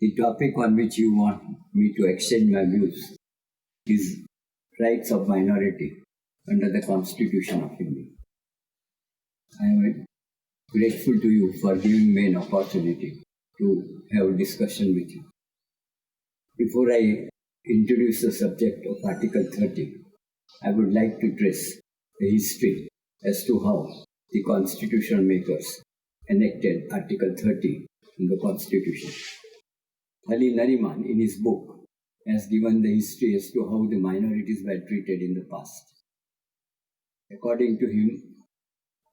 The topic on which you want me to exchange my views is rights of minority under the Constitution of India. I am grateful to you for giving me an opportunity to have a discussion with you. Before I introduce the subject of Article 30, I would like to trace the history as to how the constitution makers enacted Article 30 in the Constitution. Ali Nariman, in his book, has given the history as to how the minorities were treated in the past. According to him,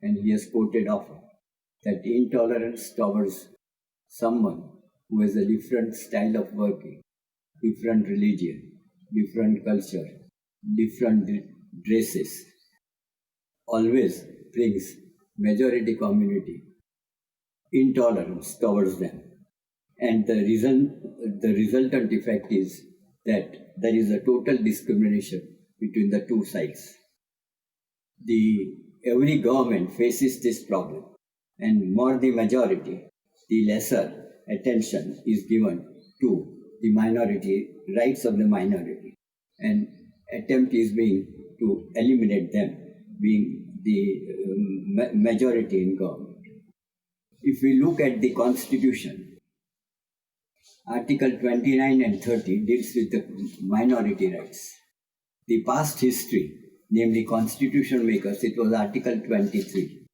and he has quoted often, that intolerance towards someone who has a different style of working, different religion, different culture, different dresses, always brings majority community intolerance towards them. And the resultant effect is that there is a total discrimination between the two sides. Every government faces this problem, and more the majority, the lesser attention is given to the minority, rights of the minority, and attempt is being to eliminate them, being the majority in government. If we look at the Constitution, Article 29 and 30 deals with the minority rights. The past history, namely Constitution makers, it was Article 23.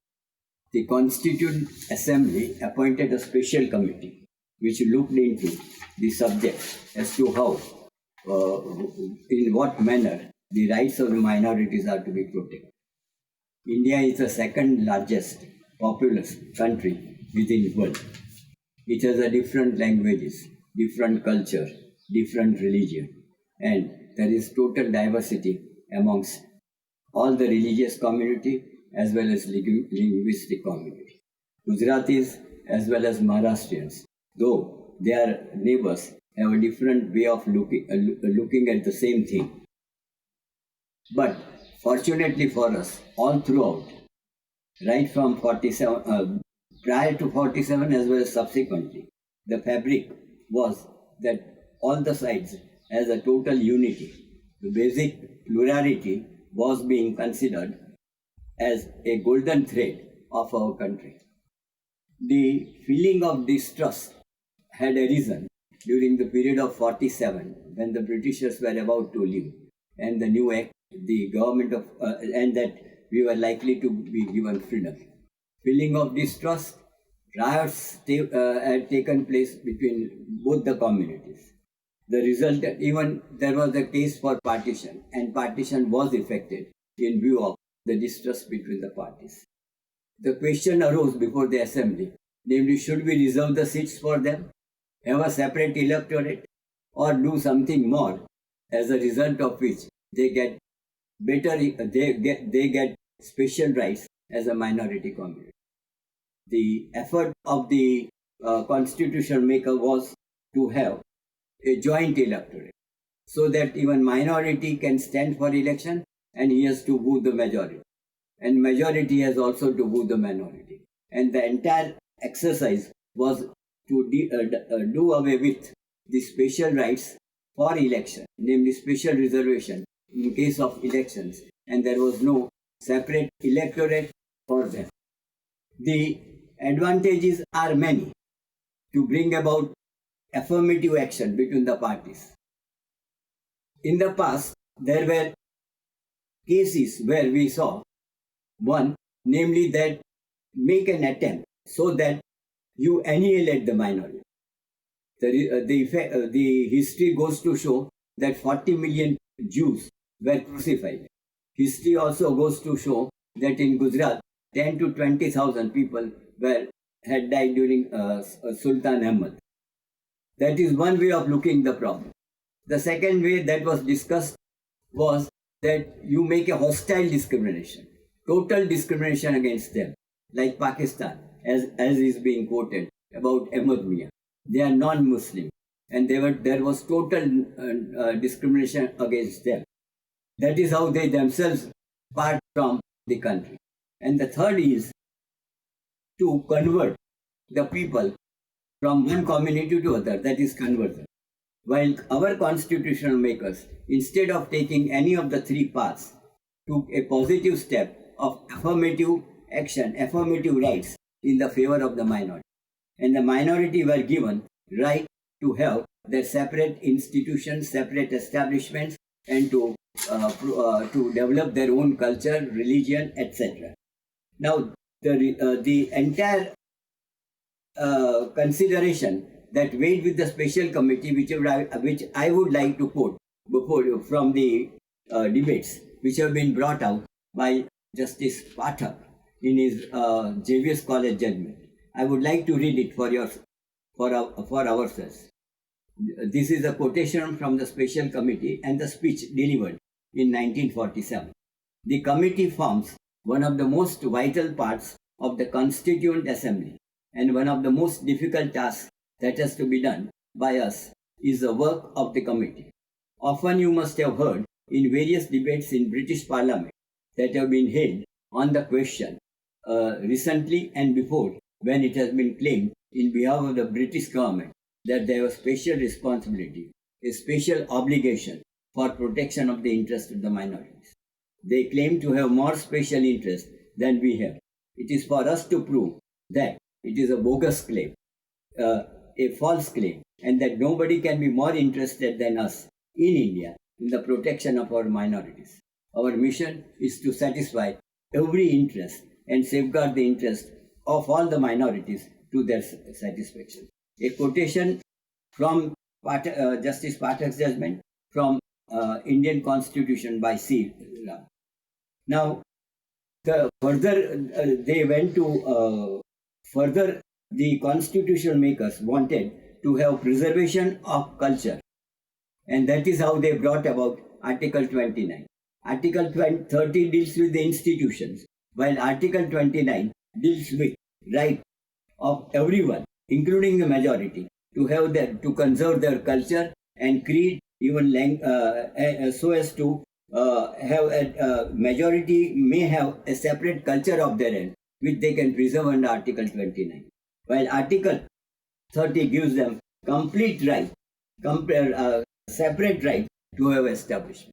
The Constituent Assembly appointed a special committee which looked into the subject as to how, in what manner the rights of the minorities are to be protected. India is the second largest populous country within the world. It has a different languages, different culture, different religion, and there is total diversity amongst all the religious community as well as linguistic community. Gujaratis as well as Maharashtrians, though they are neighbors, have a different way of looking at the same thing. But fortunately for us, all throughout, right from 47, prior to 47 as well as subsequently, the fabric was that all the sides as a total unity. The basic plurality was being considered as a golden thread of our country. The feeling of distrust had arisen during the period of 47 when the Britishers were about to leave, and the new act, the government of, and that we were likely to be given freedom. Feeling of distrust, riots had taken place between both the communities. The result, even there was a case for partition, and partition was effected in view of the distrust between the parties. The question arose before the assembly, namely, should we reserve the seats for them, have a separate electorate, or do something more, as a result of which they get they get special rights as a minority community. The effort of the constitution maker was to have a joint electorate, so that even minority can stand for election and he has to woo the majority, and majority has also to woo the minority. And the entire exercise was to do away with the special rights for election, namely special reservation in case of elections, and there was no separate electorate for them. The advantages are many to bring about affirmative action between the parties. In the past, there were cases where we saw one, namely that make an attempt so that you annihilate the minority. The history goes to show that 40 million Jews were crucified. History also goes to show that in Gujarat, 10 to 20,000 people had died during Sultan Ahmad. That is one way of looking the problem. The second way that was discussed was that you make a hostile discrimination, total discrimination against them, like Pakistan, as is being quoted about Ahmad Mia. They are non-Muslim, and there was total discrimination against them. That is how they themselves part from the country. And the third is to convert the people from one community to other, that is conversion. While our constitutional makers, instead of taking any of the three paths, took a positive step of affirmative action, affirmative rights in the favor of the minority. And the minority were given right to have their separate institutions, separate establishments, and to develop their own culture, religion, etc. Now, the entire consideration that weighed with the special committee, which I would like to quote before from the debates which have been brought out by Justice Pathak in his JVS College judgment. I would like to read it for ourselves. This is a quotation from the special committee and the speech delivered in 1947. The committee forms one of the most vital parts of the Constituent Assembly, and one of the most difficult tasks that has to be done by us is the work of the committee. Often you must have heard in various debates in British Parliament that have been held on the question recently and before, when it has been claimed in behalf of the British government that they have a special responsibility, a special obligation for protection of the interest of the minorities. They claim to have more special interest than we have. It is for us to prove that it is a bogus claim, a false claim, and that nobody can be more interested than us in India in the protection of our minorities. Our mission is to satisfy every interest and safeguard the interest of all the minorities to their satisfaction. A quotation from Justice Pathak's judgment from Indian Constitution by C. Ram. Now, they went to further. The constitutional makers wanted to have preservation of culture, and that is how they brought about Article 29. Article 30 deals with the institutions, while Article 29 deals with right of everyone, including the majority, to conserve their culture and creed, even so as to have a majority may have a separate culture of their own, which they can preserve under Article 29. While Article 30 gives them complete right, separate right to have establishment.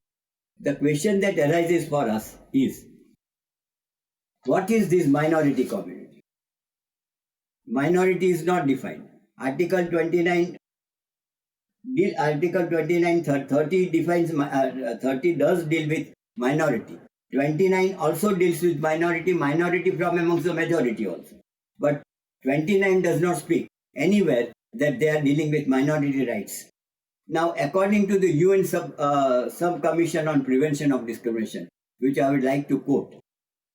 The question that arises for us is, what is this minority community? Minority is not defined. Article 29 30 defines 30 does deal with minority. 29 also deals with minority from amongst the majority also. But 29 does not speak anywhere that they are dealing with minority rights. Now, according to the UN Subcommission on Prevention of Discrimination, which I would like to quote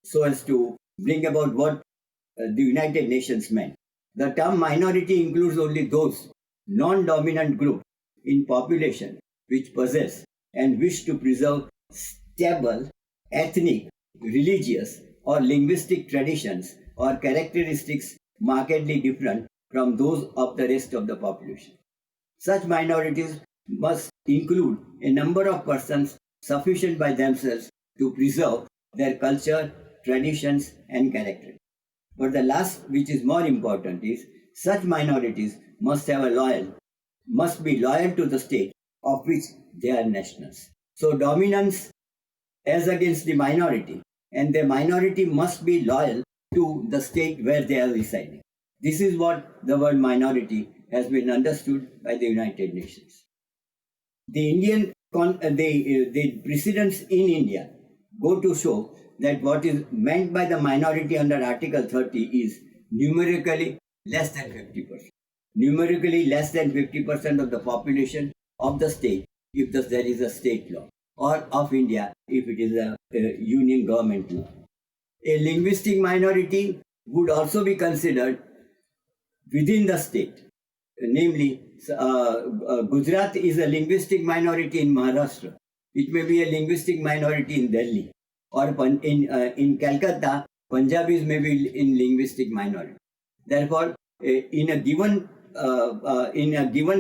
so as to bring about what the United Nations meant, the term minority includes only those non-dominant groups in population which possess and wish to preserve stable ethnic, religious, or linguistic traditions or characteristics markedly different from those of the rest of the population. Such minorities must include a number of persons sufficient by themselves to preserve their culture, traditions, and character. But the last, which is more important, is such minorities must be loyal to the state of which they are nationals. So dominance as against the minority, and the minority must be loyal to the state where they are residing. This is what the word minority has been understood by the United Nations. The precedents in India go to show that what is meant by the minority under Article 30 is numerically less than 50%. Numerically less than 50% of the population of the state if there is a state law, or of India if it is a union government law. A linguistic minority would also be considered within the state. Namely, Gujarat is a linguistic minority in Maharashtra. It may be a linguistic minority in Delhi, or in Calcutta, Punjabis may be in linguistic minority. Therefore, in a given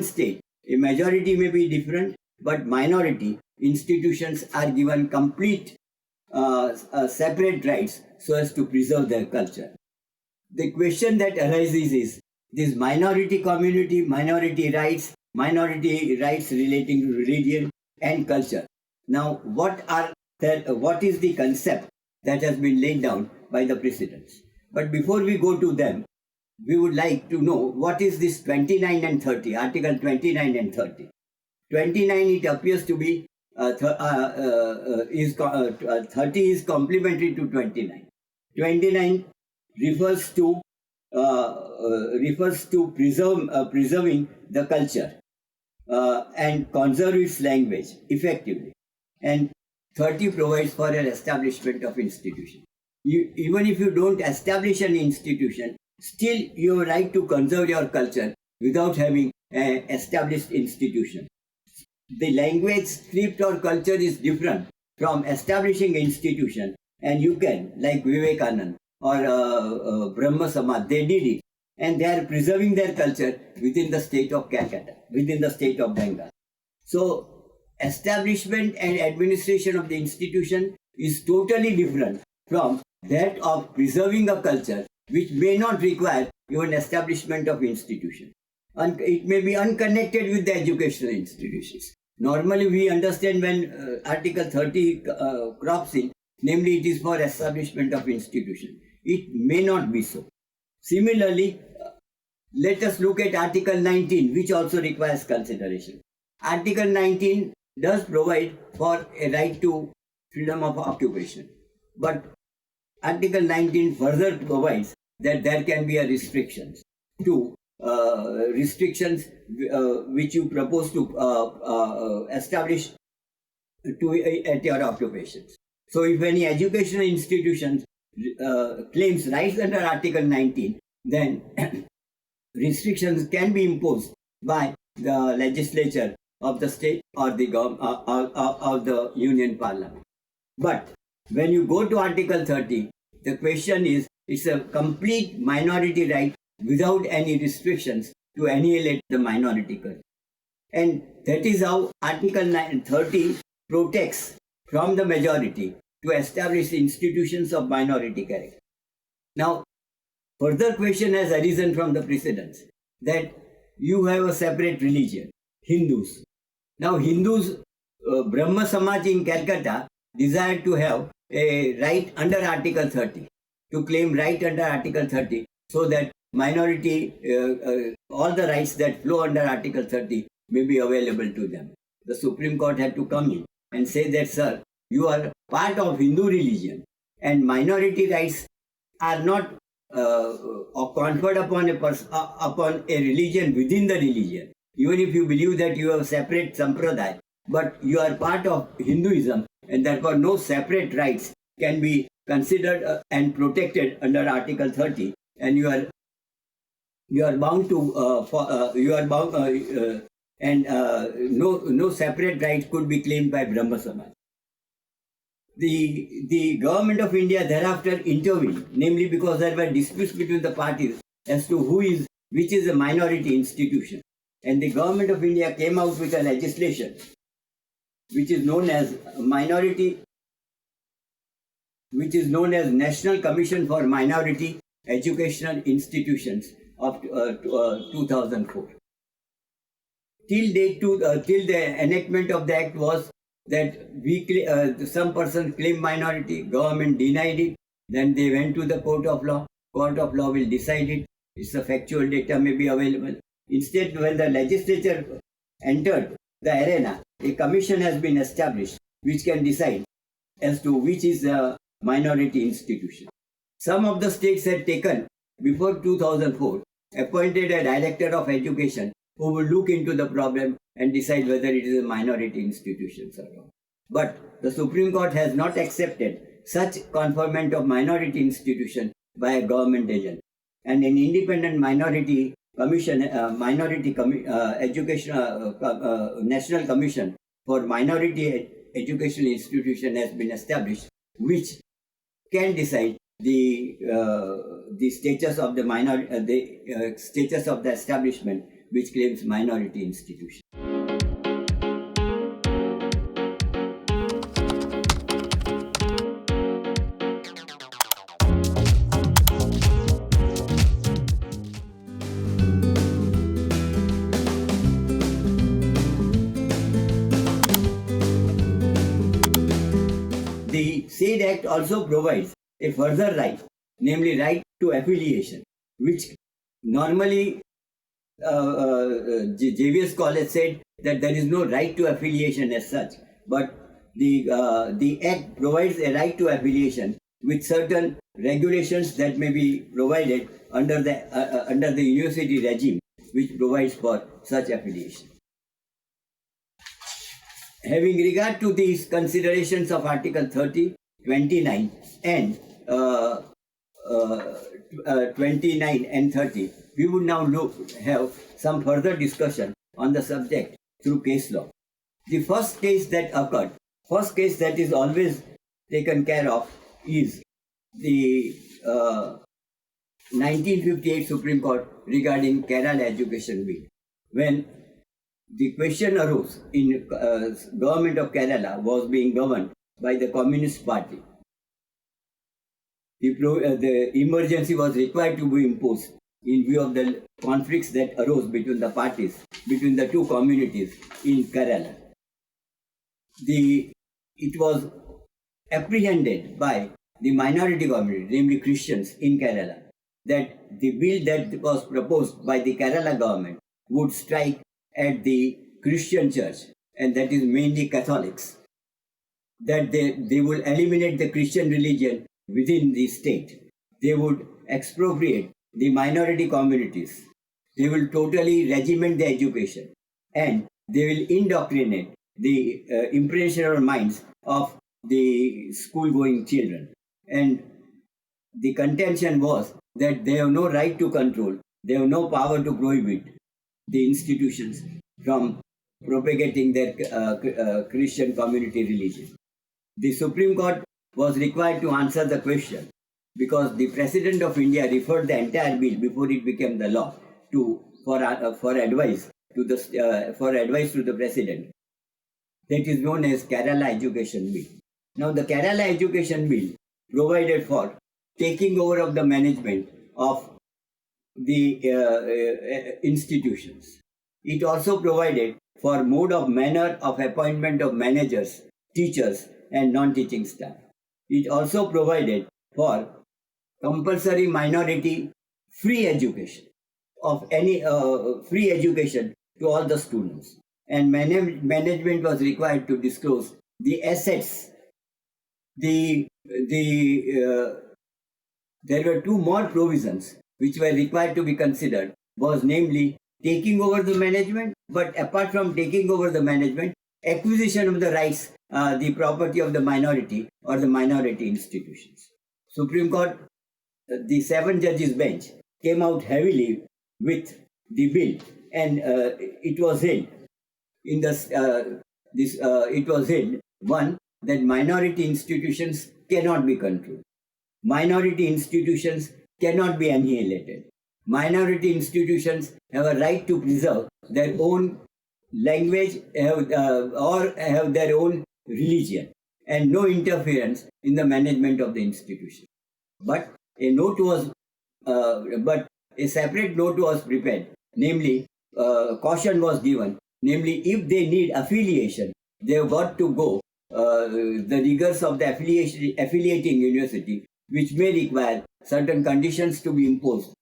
state, a majority may be different, but minority institutions are given complete separate rights so as to preserve their culture. The question that arises is, this minority community, minority rights relating to religion and culture. Now, what is the concept that has been laid down by the precedents? But before we go to them, we would like to know what is this 29 and 30, Article 29 and 30. 29, it appears to be 30 is complementary to 29. 29 refers to preserving the culture and conserve its language effectively. And 30 provides for an establishment of institution. Even if you don't establish an institution, still you have a right to conserve your culture without having an established institution. The language, script or culture is different from establishing an institution, and you can, like Vivekananda or Brahma Samaj, they did it, and they are preserving their culture within the state of Calcutta, within the state of Bengal. So, establishment and administration of the institution is totally different from that of preserving a culture which may not require even establishment of institution. And it may be unconnected with the educational institutions. Normally we understand when Article 30 crops in, namely it is for establishment of institution. It may not be so. Similarly, let us look at Article 19, which also requires consideration. Article 19 does provide for a right to freedom of occupation. But Article 19 further provides that there can be a restrictions to restrictions which you propose to establish at your occupations. So if any educational institution claims rights under Article 19, then restrictions can be imposed by the legislature of the state or the of the union parliament. But when you go to Article 30, the question is, it's a complete minority right without any restrictions to annihilate the minority culture. And that is how Article 30 protects from the majority to establish institutions of minority character. Now, further question has arisen from the precedents that you have a separate religion, Hindus. Now, Hindus, Brahma Samaj in Calcutta desired to have a right under Article 30, to claim right under Article 30, so that minority, all the rights that flow under Article 30 may be available to them. The Supreme Court had to come in and say that, sir, you are part of Hindu religion and minority rights are not conferred upon upon a religion within the religion. Even if you believe that you have separate sampradaya, but you are part of Hinduism, and therefore no separate rights can be considered and protected under Article 30, and you are bound to no separate rights could be claimed by Brahma Samaj. The government of India thereafter intervened, namely because there were disputes between the parties as to which is a minority institution, and the government of India came out with a legislation which is known as National Commission for Minority Educational Institutions of 2004. Till the enactment of the act was that some person claimed minority, government denied it, then they went to the court of law. Court of law will decide it. It's the factual data may be available. Instead, when the legislature entered the arena, a commission has been established which can decide as to which is a minority institution. Some of the states had taken, before 2004, appointed a director of education who will look into the problem and decide whether it is a minority institution or not. But the Supreme Court has not accepted such conferment of minority institution by a government agent. And an independent minority commission, National Commission for Minority Educational Institution has been established, which can decide the status of the status of the establishment which claims minority institution. said act also provides a further right, namely right to affiliation, which normally JVS College said that there is no right to affiliation as such, but the Act provides a right to affiliation with certain regulations that may be provided under the university regime, which provides for such affiliation. Having regard to these considerations of Article 30, 29, and 29 and 30, we would now have some further discussion on the subject through case law. The first case that is always taken care of is the 1958 Supreme Court regarding Kerala Education Bill. When the question arose in government of Kerala was being governed by the Communist Party, the emergency was required to be imposed in view of the conflicts that arose between the parties, between the two communities in Kerala. It was apprehended by the minority community, namely Christians in Kerala, that the bill that was proposed by the Kerala government would strike at the Christian church, and that is mainly Catholics, that they will eliminate the Christian religion within the state. They would expropriate the minority communities. They will totally regiment the education, and they will indoctrinate the impressionable minds of the school-going children. And the contention was that they have no right to control, they have no power to prohibit the institutions from propagating their Christian community religion. The Supreme Court was required to answer the question because the President of India referred the entire bill before it became the law for advice to the President. That is known as Kerala Education Bill. Now, the Kerala Education Bill provided for taking over of the management of the institutions. It also provided for mode of manner of appointment of managers, teachers, and non-teaching staff. It also provided for compulsory minority free education of any free education to all the students, and management was required to disclose the assets. There were two more provisions which were required to be considered, was namely taking over the management, but apart from taking over the management, acquisition of the rights, the property of the minority or the minority institutions. Supreme Court, the 7 judges bench came out heavily with the bill, and it was held in it was held, one, that minority institutions cannot be controlled. Minority institutions cannot be annihilated. Minority institutions have a right to preserve their own language or have their own religion, and no interference in the management of the institution. But a separate note was prepared, namely caution was given, namely if they need affiliation, they have got to go the rigors of the affiliating university, which may require certain conditions to be imposed,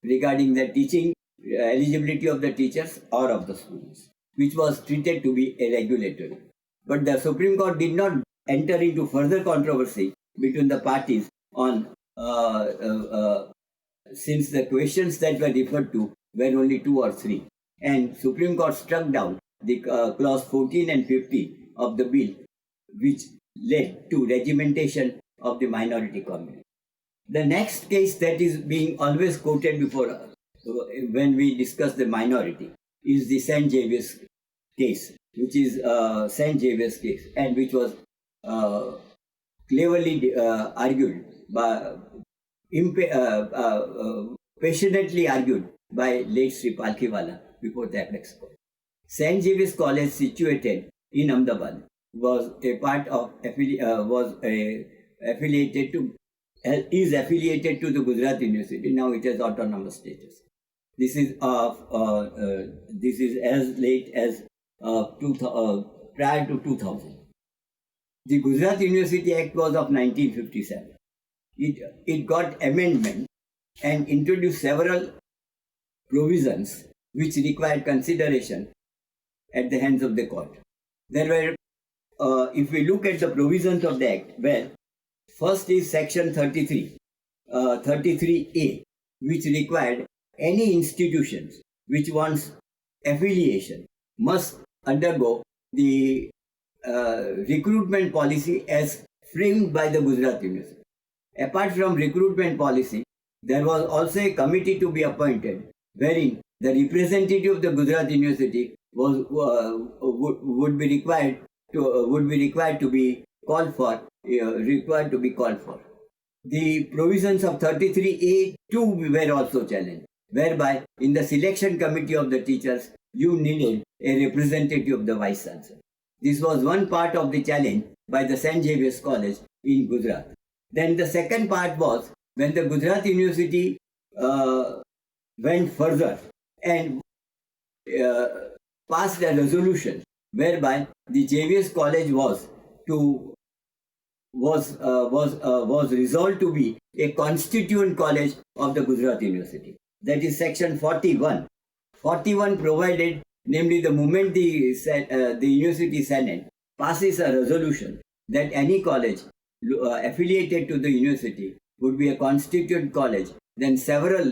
regarding the teaching eligibility of the teachers or of the students, which was treated to be a regulatory. But the Supreme Court did not enter into further controversy between the parties on since the questions that were referred to were only 2 or 3, and Supreme Court struck down the clause 14 and 15 of the bill, which led to regimentation of the minority community. The next case that is being always quoted before us when we discuss the minority is the St. Xavier's case, which is St. Xavier's case, and which was cleverly argued by passionately argued by late Sri Palkhiwala before the Apex Court. St. Xavier's College, situated in Ahmedabad, was a part of affiliated to the Gujarat University. Now it has autonomous status. This is as late as 2000 prior to 2000. The Gujarat University Act was of 1957. It got amendment and introduced several provisions which required consideration at the hands of the court. There were, if we look at the provisions of the Act, well, first is Section 33A, which required any institutions which wants affiliation must undergo the recruitment policy as framed by the Gujarat University. Apart from recruitment policy, there was also a committee to be appointed wherein the representative of the Gujarat University would be required to be called for. The provisions of 33A too were also challenged, whereby in the selection committee of the teachers you needed a representative of the vice chancellor. This was one part of the challenge by the St. Xavier's College in Gujarat. Then the second part was when the Gujarat University went further and passed a resolution whereby the Xavier's College was resolved to be a constituent college of the Gujarat University. That is Section 41. 41 provided, namely the moment the University Senate passes a resolution that any college affiliated to the university would be a constituent college, then several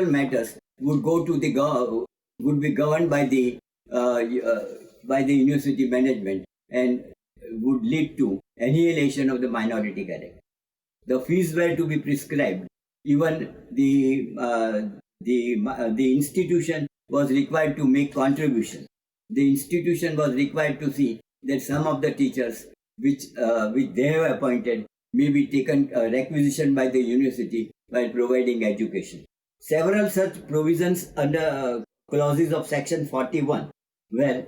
matters would go to would be governed by the university management and would lead to annihilation of the minority character. The fees were to be prescribed. Even the institution was required to make contribution. The institution was required to see that some of the teachers which they have appointed may be taken requisition by the university while providing education. Several such provisions under clauses of Section 41 were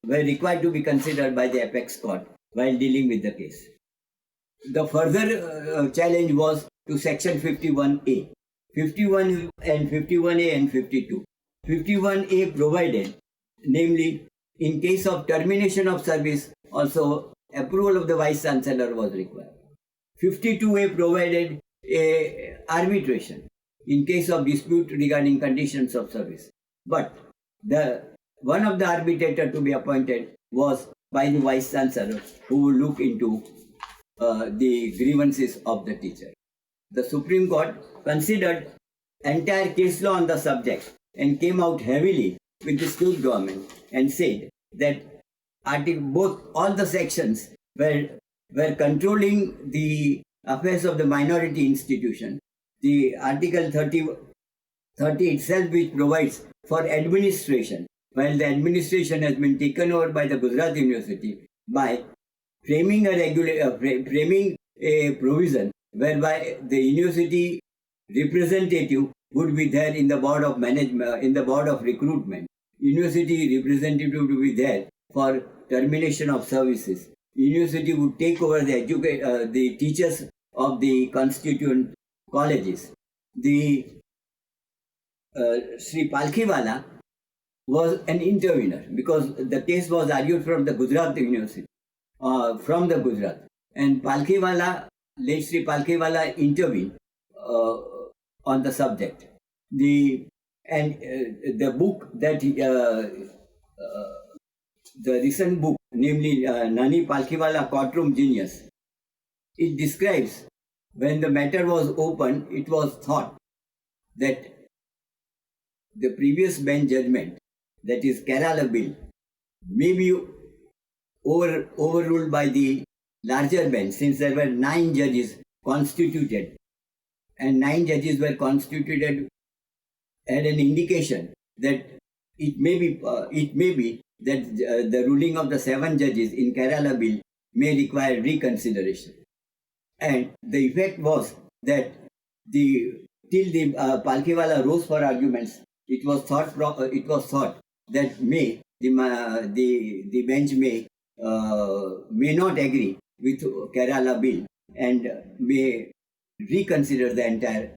required to be considered by the apex court while dealing with the case. The further challenge was to Section 51A. 51 and 51A and 52. 51A provided, namely, in case of termination of service, also approval of the vice chancellor was required. 52A provided a arbitration in case of dispute regarding conditions of service. But one of the arbitrators to be appointed was by the vice chancellor, who will look into the grievances of the teacher. The Supreme Court considered entire case law on the subject and came out heavily with the state government and said that all the sections were controlling the affairs of the minority institution. The Article 30 itself, which provides for administration, while the administration has been taken over by the Gujarat University by framing a provision whereby the university representative would be there in the board of management, in the board of recruitment. University representative would be there for termination of services. University would take over the teachers of the constituent colleges. The Sri Palkhiwala was an intervener because the case was argued from the Gujarat University, from the Gujarat, and late Sri Palkhiwala intervened on the subject. The book that the recent book, namely Nani Palkhiwala Courtroom Genius, it describes when the matter was opened, it was thought that the previous bench judgment, that is Kerala Bill, may be overruled by the larger bench, since there were 9 judges constituted, and 9 judges were constituted, had an indication that it may be that the ruling of the 7 judges in Kerala Bill may require reconsideration. And the effect was that till the Palkhiwala rose for arguments, it was thought that the bench may not agree with Kerala Bill and may reconsider the entire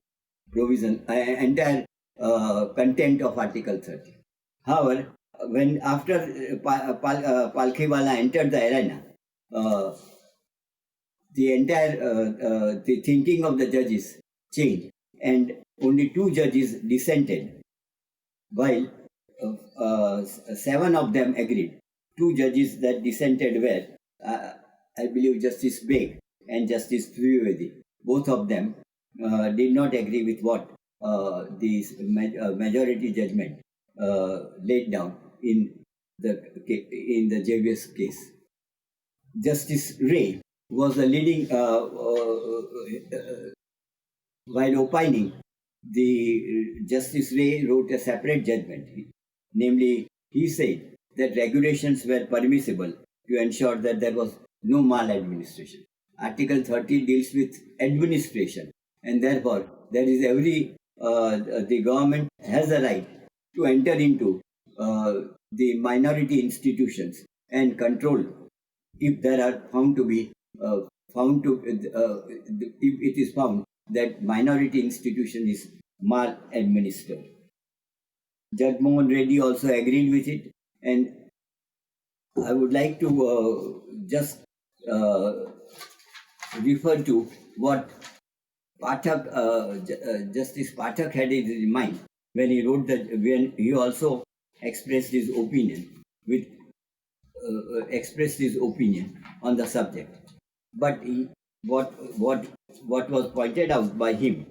provision, entire content of Article 30. However, when after Palkhiwala entered the arena, the entire the thinking of the judges changed, and only 2 judges dissented, while 7 of them agreed. 2 judges that dissented were, I believe, Justice Beg and Justice Trivedi. Both of them did not agree with what the majority judgment laid down in the JVS case. Justice Ray was the leading, while opining, the Justice Ray wrote a separate judgment. Namely, he said that regulations were permissible to ensure that there was no maladministration. Article 30 deals with administration, and therefore there is the government has a right to enter into the minority institutions and control if there are found to be if it is found that minority institution is maladministered. Judge Mohan Reddy also agreed with it, and I would like to just refer to what Justice Pathak had in his mind when he wrote when he also expressed his opinion on the subject. But what was pointed out by him.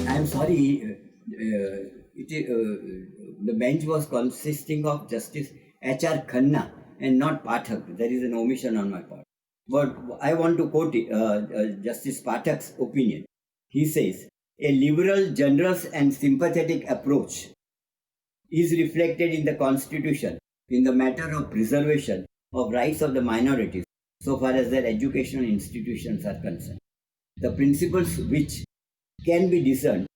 I'm sorry, the bench was consisting of Justice H.R. Khanna and not Pathak. There is an omission on my part. But I want to quote Justice Pathak's opinion. He says, a liberal, generous and sympathetic approach is reflected in the Constitution in the matter of preservation of rights of the minorities so far as their educational institutions are concerned. The principles which can be discerned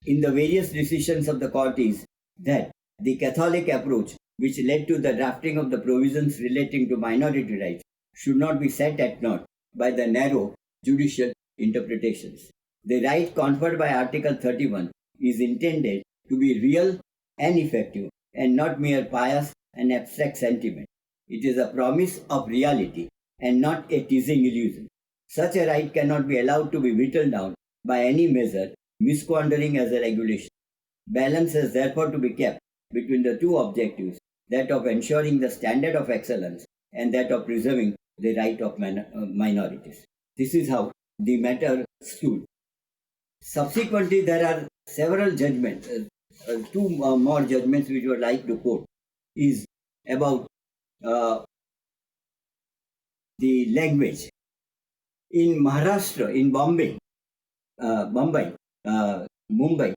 in the various decisions of the court is that the Catholic approach which led to the drafting of the provisions relating to minority rights should not be set at naught by the narrow judicial interpretations. The right conferred by Article 31 is intended to be real and effective and not mere pious and abstract sentiment. It is a promise of reality and not a teasing illusion. Such a right cannot be allowed to be whittled down by any measure, misquandering as a regulation. Balance has therefore to be kept between the two objectives, that of ensuring the standard of excellence and that of preserving the right of minorities. This is how the matter stood. Subsequently, there are several judgments, 2 more judgments which I would like to quote, is about the language. In Maharashtra, in Mumbai,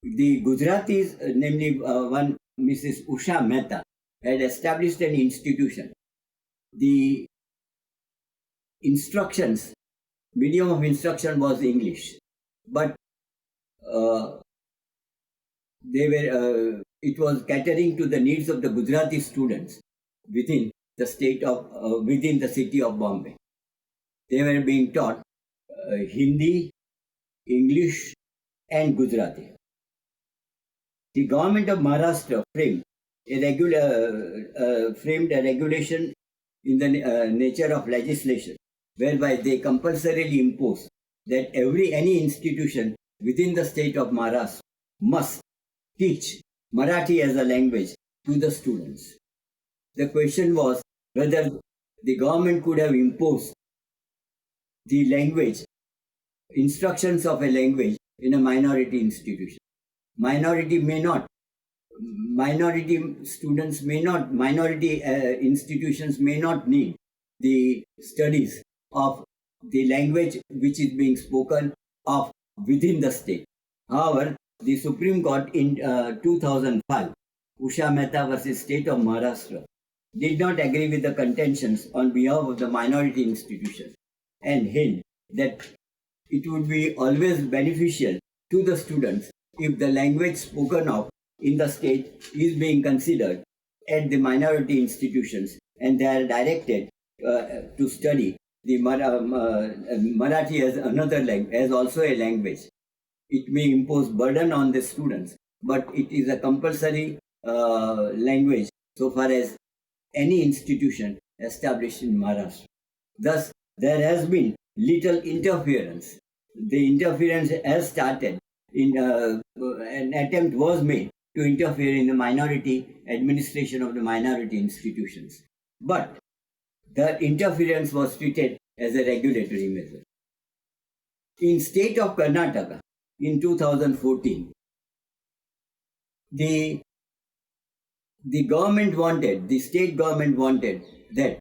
the Gujaratis, namely one Mrs. Usha Mehta, had established an institution. The instructions, medium of instruction was English, but it was catering to the needs of the Gujarati students within the city of Bombay. They were being taught Hindi, English, and Gujarati. The government of Maharashtra framed a regulation in the nature of legislation, whereby they compulsorily impose that any institution within the state of Maharashtra must teach Marathi as a language to the students. The question was whether the government could have imposed the language, instructions of a language in a minority institution. Minority institutions may not need the studies of the language which is being spoken of within the state. However, the Supreme Court in 2005, Usha Mehta versus State of Maharashtra, did not agree with the contentions on behalf of the minority institutions and held that it would be always beneficial to the students if the language spoken of in the state is being considered at the minority institutions and they are directed to study the Marathi as another language, as also a language. It may impose burden on the students, but it is a compulsory language so far as any institution established in Maharashtra. Thus, there has been little interference. The interference has started in an attempt was made to interfere in the minority administration of the minority institutions. But the interference was treated as a regulatory measure. In state of Karnataka, in 2014, the government wanted, the state government wanted that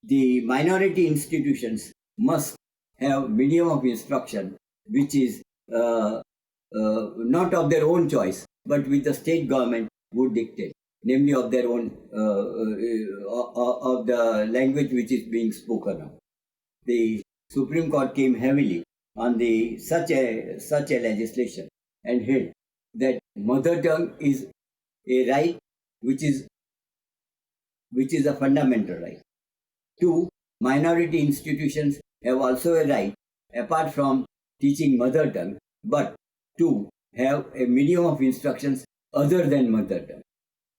the minority institutions must have medium of instruction which is not of their own choice, but which the state government would dictate, namely of their own, of the language which is being spoken of. The Supreme Court came heavily on such a legislation and held that mother tongue is a right which is a fundamental right. Two, minority institutions have also a right, apart from teaching mother tongue, but to have a medium of instructions other than mother tongue.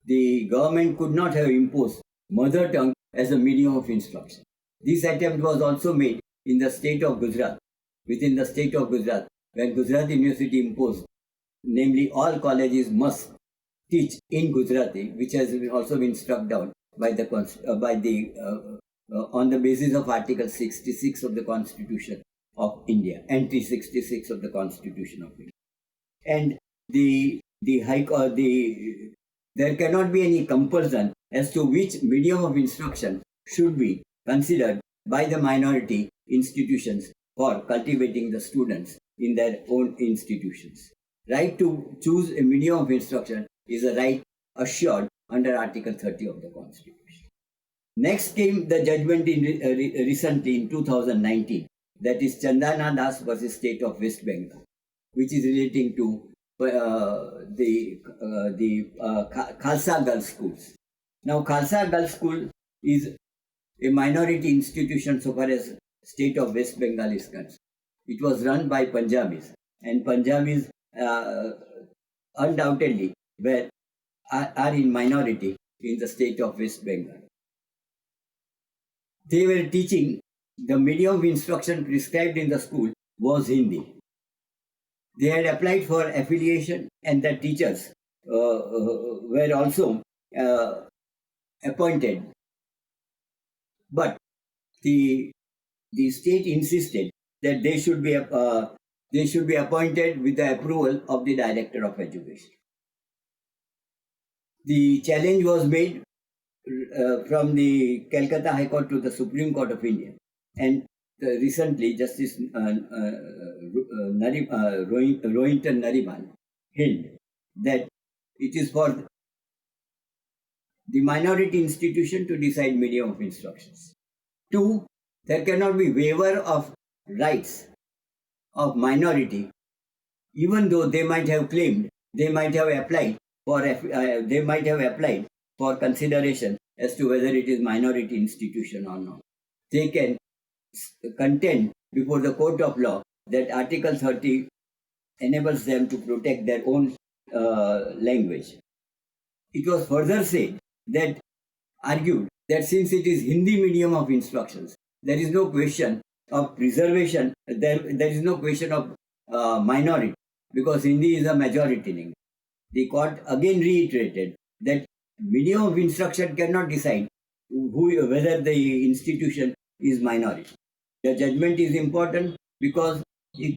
The government could not have imposed mother tongue as a medium of instruction. This attempt was also made in the state of Gujarat, within the state of Gujarat, when Gujarat University imposed, namely all colleges must teach in Gujarati, which has also been struck down by on the basis of Article 66 of the Constitution of India, Entry 66 of the Constitution of India. And there cannot be any compulsion as to which medium of instruction should be considered by the minority institutions for cultivating the students in their own institutions. Right to choose a medium of instruction is a right assured under Article 30 of the Constitution. Next came the judgment recently in 2019, that is Chandana Das versus State of West Bengal, which is relating to the Khalsa Girls Schools. Now, Khalsa Girls School is a minority institution so far as state of West Bengal is concerned. It was run by Punjabis, and Punjabis undoubtedly are in minority in the state of West Bengal. They were teaching, the medium of instruction prescribed in the school was Hindi. They had applied for affiliation, and the teachers were also appointed. But the state insisted that they should be appointed with the approval of the Director of Education. The challenge was made from the Calcutta High Court to the Supreme Court of India, and recently Justice Rohinton Nariman held that it is for the minority institution to decide medium of instructions. Two, there cannot be waiver of rights of minority, even though they might have claimed, they might have applied for consideration as to whether it is minority institution or not. They can contend before the court of law that Article 30 enables them to protect their own language. It was further argued that since it is Hindi medium of instructions, there is no question of preservation, there is no question of minority, because Hindi is a majority language. The court again reiterated that medium of instruction cannot decide whether the institution is minority. The judgment is important because it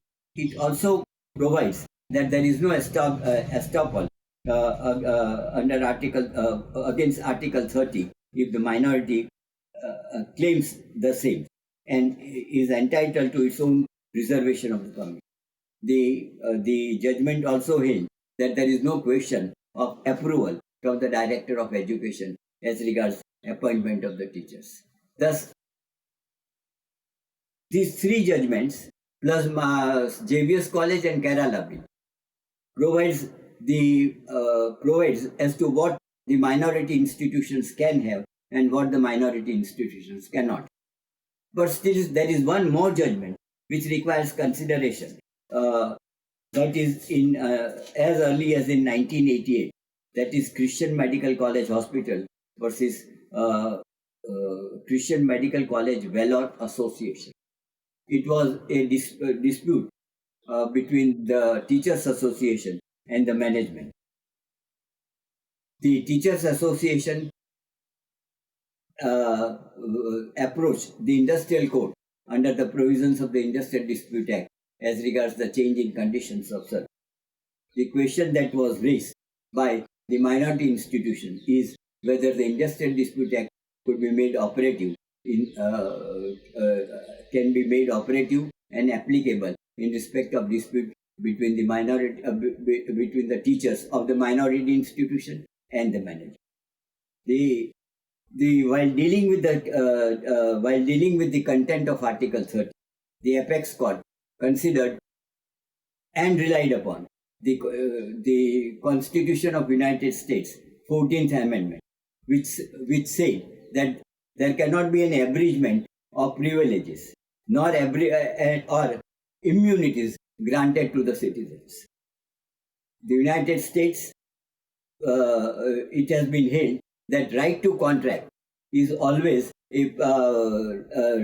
also provides that there is no estoppel under against Article 30 if the minority claims the same and is entitled to its own preservation of the community. The judgment also held that there is no question of approval from the Director of Education as regards appointment of the teachers. Thus, these three judgments plus JVS College and Kerala provides provides as to what the minority institutions can have and what the minority institutions cannot. But still, there is one more judgment which requires consideration. That is in as early as in 1988. That is Christian Medical College Hospital versus Christian Medical College Vellore Association. It was a dispute between the Teachers Association and the management. The Teachers Association approached the Industrial Court under the provisions of the Industrial Dispute Act as regards the change in conditions of service. The question that was raised by the minority institution is whether the Industrial Dispute Act could be made operative can be made operative and applicable in respect of dispute between the minority between the teachers of the minority institution and the manager. While dealing with the content of Article 30, the Apex Court considered and relied upon the Constitution of United States 14th Amendment, which said that there cannot be an abridgment of privileges nor or immunities granted to the citizens. The United States, it has been held that right to contract is always a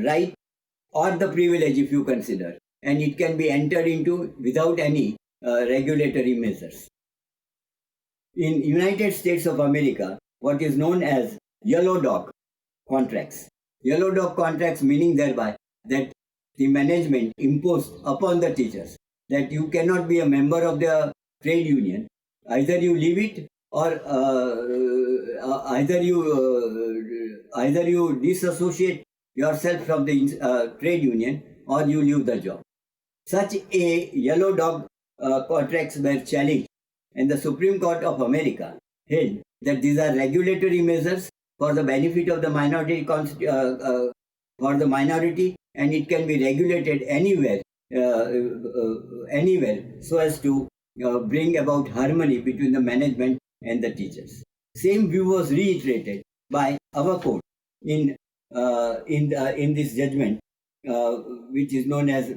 right or the privilege, if you consider, and it can be entered into without any regulatory measures. In United States of America, what is known as yellow dog contracts. Yellow dog contracts meaning thereby that the management imposed upon the teachers that you cannot be a member of the trade union, either you leave it or either you disassociate yourself from the trade union or you leave the job. Such a yellow dog contracts were challenged, and the Supreme Court of America held that these are regulatory measures for the benefit of the minority, and it can be regulated anywhere, so as to bring about harmony between the management and the teachers. Same view was reiterated by our court in this judgment, which is known as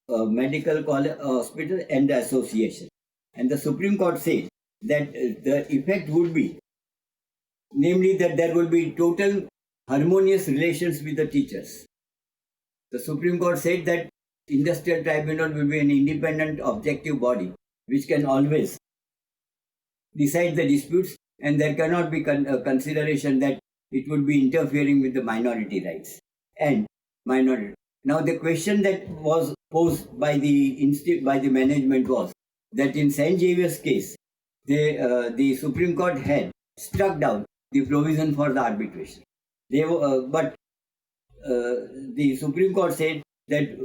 medical college, hospital and association. And the Supreme Court said that the effect would be, namely that there will be total harmonious relations with the teachers. The Supreme Court said that Industrial Tribunal will be an independent, objective body which can always decide the disputes, and there cannot be consideration that it would be interfering with the minority rights and minority. Now, the question that was posed by the management was that in St. Xavier's case, the Supreme Court had struck down the provision for the arbitration. But the Supreme Court said that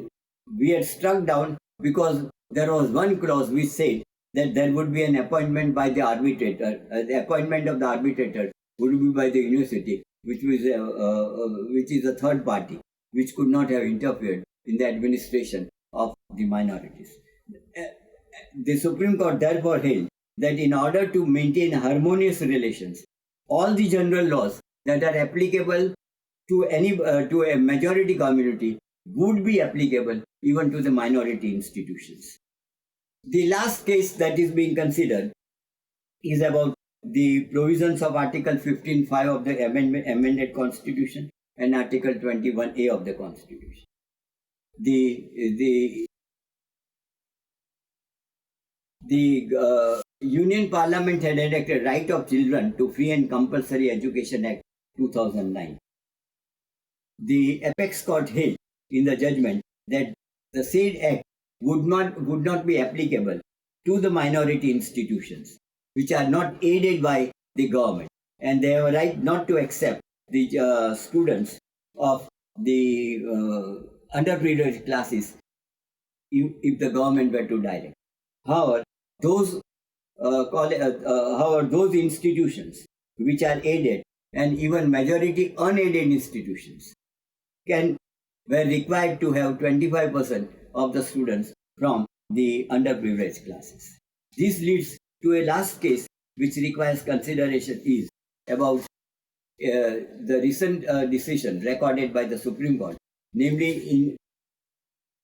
we had struck down because there was one clause which said that there would be an appointment by the arbitrator. The appointment of the arbitrator would be by the university, which is a third party, which could not have interfered in the administration of the minorities. The Supreme Court therefore held that in order to maintain harmonious relations, all the general laws that are applicable to a majority community would be applicable even to the minority institutions. The last case that is being considered is about the provisions of Article 15(5) of the amended Constitution and Article 21A of the Constitution. The Union Parliament had enacted Right of Children to Free and Compulsory Education Act 2009. The Apex Court held in the judgment that the said act would not be applicable to the minority institutions which are not aided by the government, and they have a right not to accept the students of the underprivileged classes if the government were to direct. However, those institutions which are aided and even majority unaided institutions can were required to have 25% of the students from the underprivileged classes. This leads to a last case which requires consideration is about the recent decision recorded by the Supreme Court, namely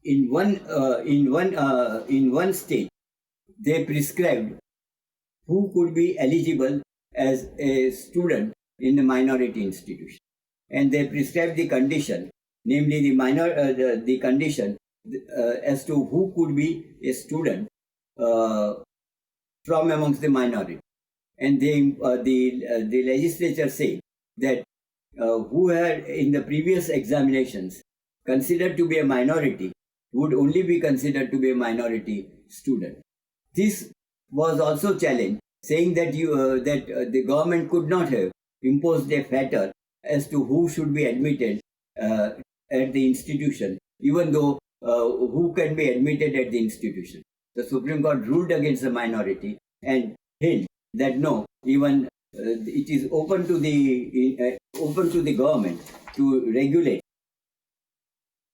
in one state they prescribed who could be eligible as a student in the minority institution, and they prescribed the condition, namely the condition as to who could be a student from amongst the minority, and the legislature said that who had in the previous examinations considered to be a minority would only be considered to be a minority student. This was also challenged, saying that the government could not have imposed a fetter as to who should be admitted at the institution, even though who can be admitted at the institution. The Supreme Court ruled against the minority and held that no, even it is open to the government to regulate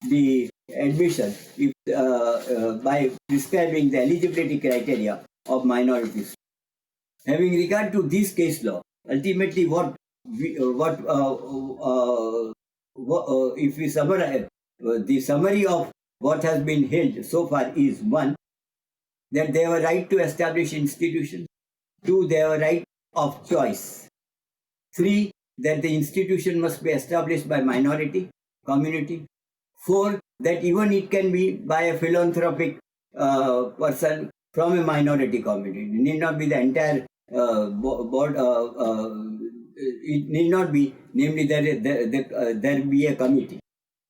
the admission if, by prescribing the eligibility criteria of minorities. Having regard to this case law, ultimately if we summarize, the summary of what has been held so far is: 1, that they have a right to establish institutions; 2, they have a right of choice; 3, that the institution must be established by minority community; 4, that even it can be by a philanthropic person from a minority community. It need not be the entire board. It need not be, namely, there be a committee.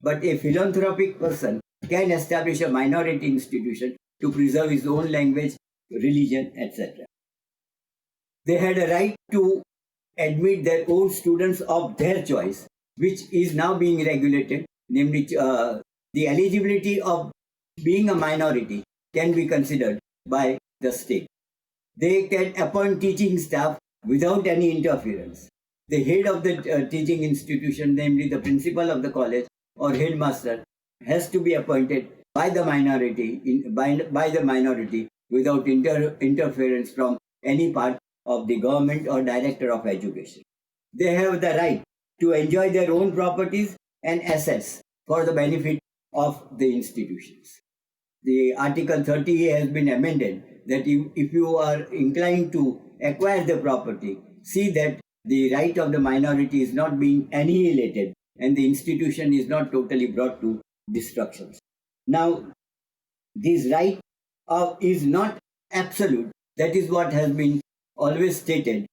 But a philanthropic person can establish a minority institution to preserve his own language, religion, etc. They had a right to admit their own students of their choice, which is now being regulated, namely the eligibility of being a minority can be considered by the state. They can appoint teaching staff without any interference. The head of the teaching institution, namely the principal of the college or headmaster, has to be appointed by the minority by the minority without interference from any part of the government or director of education. They have the right to enjoy their own properties and assets for the benefit of the institutions. The Article 30 has been amended that if you are inclined to acquire the property, see that the right of the minority is not being annihilated and the institution is not totally brought to destruction. Now, this right is not absolute. That is what has been always stated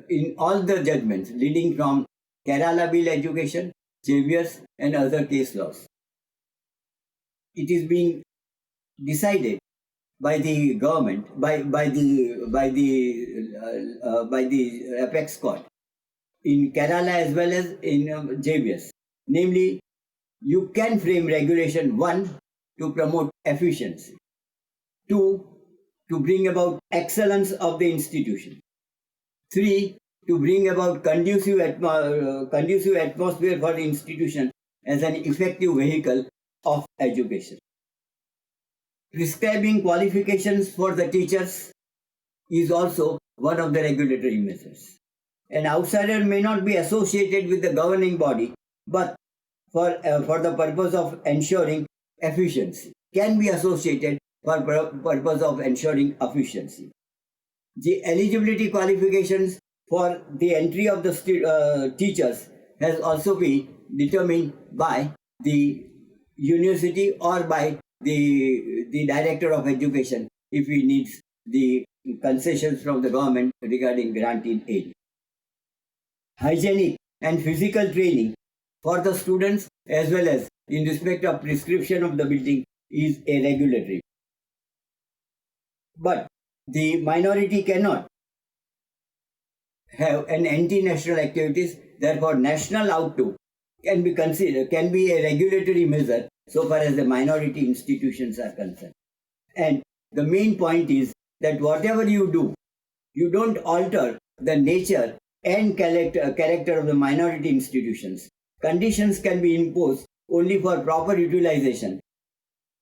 in all the judgments leading from Kerala Bill Education, Xavier's, and other case laws. It is being decided by the government, by the apex court in Kerala as well as in Xavier's. Namely, you can frame regulation: 1, to promote efficiency; 2, to bring about excellence of the institution; 3, to bring about conducive atmosphere for the institution as an effective vehicle of education. Prescribing qualifications for the teachers is also one of the regulatory measures. An outsider may not be associated with the governing body, but for the purpose of ensuring efficiency, can be associated for purpose of ensuring efficiency. The eligibility qualifications for the entry of the teachers has also been determined by the university or by the director of education if he needs the concessions from the government regarding granting aid. Hygienic and physical training for the students as well as in respect of prescription of the building is a regulatory. But the minority cannot have an anti-national activities, therefore national outlook can be a regulatory measure so far as the minority institutions are concerned. And the main point is that whatever you do, you don't alter the nature and character of the minority institutions. Conditions can be imposed only for proper utilization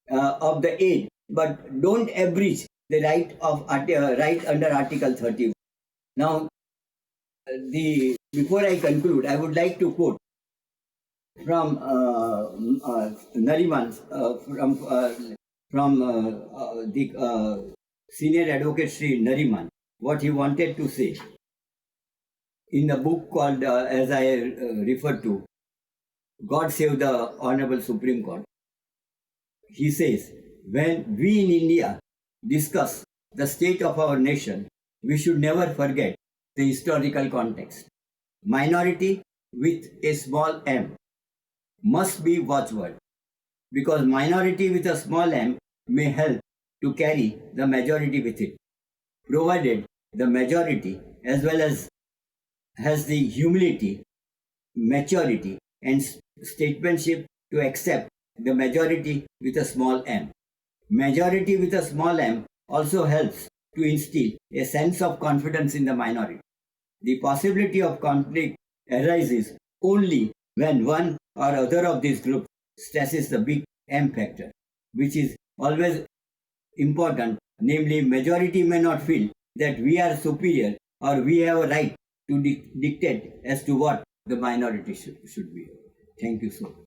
of the aid, but don't abridge the right under Article 30. Now, before I conclude, I would like to quote from Nariman, from the senior advocate Sri Nariman, what he wanted to say in the book called, as I referred to, God Save the Honorable Supreme Court. He says, when we in India discuss the state of our nation, we should never forget the historical context. Minority with a small m must be watchword, because minority with a small m may help to carry the majority with it, provided the majority as well as has the humility, maturity, and statesmanship to accept the majority with a small m. Majority with a small m also helps to instill a sense of confidence in the minority. The possibility of conflict arises only when one or other of these groups stresses the big M factor, which is always important. Namely, majority may not feel that we are superior or we have a right to dictate as to what the minority should be. Thank you so much.